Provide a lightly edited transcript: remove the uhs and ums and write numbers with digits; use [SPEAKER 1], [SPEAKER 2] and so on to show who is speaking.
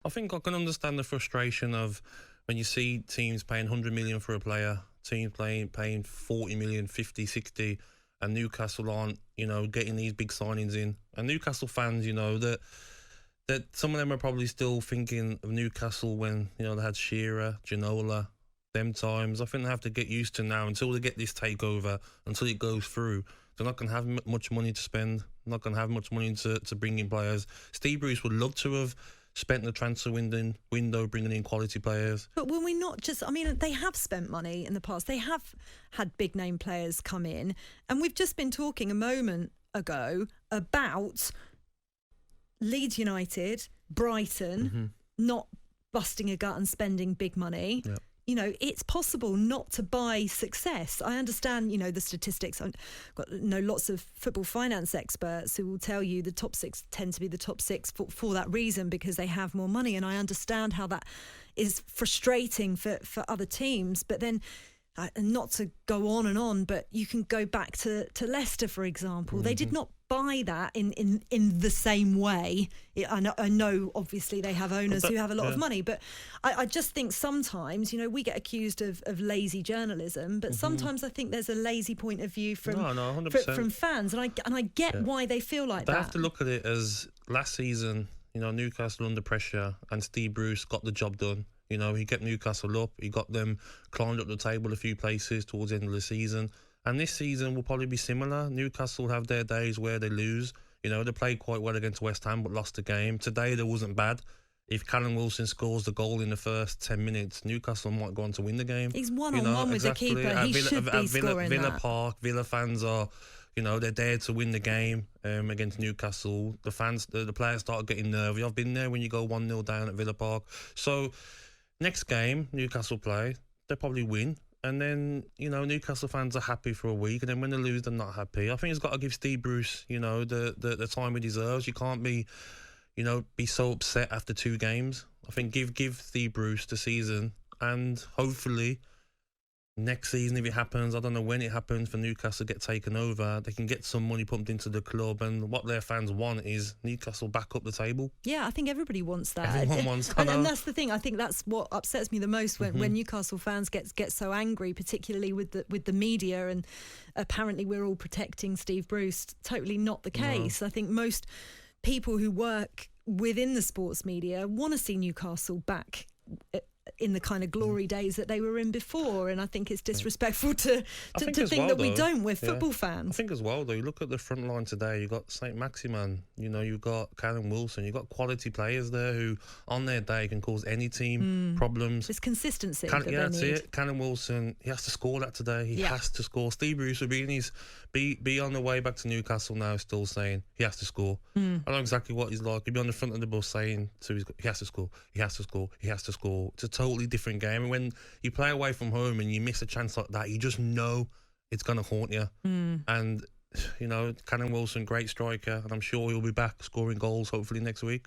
[SPEAKER 1] I think I can understand the frustration of when you see teams paying 100 million for a player, teams paying 40 million, 50, 60, and Newcastle aren't, getting these big signings in. And Newcastle fans, that some of them are probably still thinking of Newcastle when, they had Shearer, Ginola, them times. I think they have to get used to now until they get this takeover, until it goes through. They're not going to have much money to spend, not going to have much money to bring in players. Steve Bruce would love to have spent the transfer window bringing in quality players.
[SPEAKER 2] But will we not just... I mean, they have spent money in the past. They have had big-name players come in. And we've just been talking a moment ago about Leeds United, Brighton, not busting a gut and spending big money.
[SPEAKER 1] Yep.
[SPEAKER 2] It's possible not to buy success. I understand, the statistics. I've know lots of football finance experts who will tell you the top six tend to be the top six for that reason, because they have more money. And I understand how that is frustrating for other teams. But then, not to go on and on, but you can go back to Leicester, for example. They did not buy that in the same way. I know obviously they have owners who have a lot of money, but I just think sometimes, we get accused of lazy journalism, but sometimes I think there's a lazy point of view from fans, and I get why they feel like that.
[SPEAKER 1] They have to look at it as last season, Newcastle under pressure, and Steve Bruce got the job done. He kept Newcastle up. He got them climbed up the table a few places towards the end of the season. And this season will probably be similar. Newcastle have their days where they lose. They played quite well against West Ham but lost the game. Today, they wasn't bad. If Callum Wilson scores the goal in the first 10 minutes, Newcastle might go on to win the game.
[SPEAKER 2] He's one-on-one with the keeper. He should be scoring
[SPEAKER 1] Villa
[SPEAKER 2] that.
[SPEAKER 1] Park, Villa fans are... they're there to win the game against Newcastle. The fans, the players start getting nervy. I've been there when you go 1-0 down at Villa Park. So... next game, Newcastle play, they probably win. And then, Newcastle fans are happy for a week. And then when they lose, they're not happy. I think it's got to give Steve Bruce, the time he deserves. You can't be, be so upset after 2 games. I think give Steve Bruce the season. And hopefully, next season, if it happens, I don't know when it happens, for Newcastle to get taken over, they can get some money pumped into the club, and what their fans want is Newcastle back up the table.
[SPEAKER 2] Yeah, I think everybody wants that.
[SPEAKER 1] Everyone wants that.
[SPEAKER 2] And that's the thing. I think that's what upsets me the most when Newcastle fans get so angry, particularly with the media, and apparently we're all protecting Steve Bruce. Totally not the case. No. I think most people who work within the sports media want to see Newcastle back in the kind of glory days that they were in before, and I think it's disrespectful to think that we don't. We're football fans.
[SPEAKER 1] I think as well, though, you look at the front line today, you've got St. Maximan, you've got Callum Wilson, you've got quality players there who, on their day, can cause any team problems.
[SPEAKER 2] It's consistency.
[SPEAKER 1] That's it. Callum Wilson, he has to score that today. He has to score. Steve Bruce will be on the way back to Newcastle now, still saying he has to score. I know exactly what he's like. He'll be on the front of the bus saying he has to score, he has to score, he has to score. It's a totally different game. And when you play away from home and you miss a chance like that, you just know it's going to haunt you. And, Callum Wilson, great striker, and I'm sure he'll be back scoring goals hopefully next week.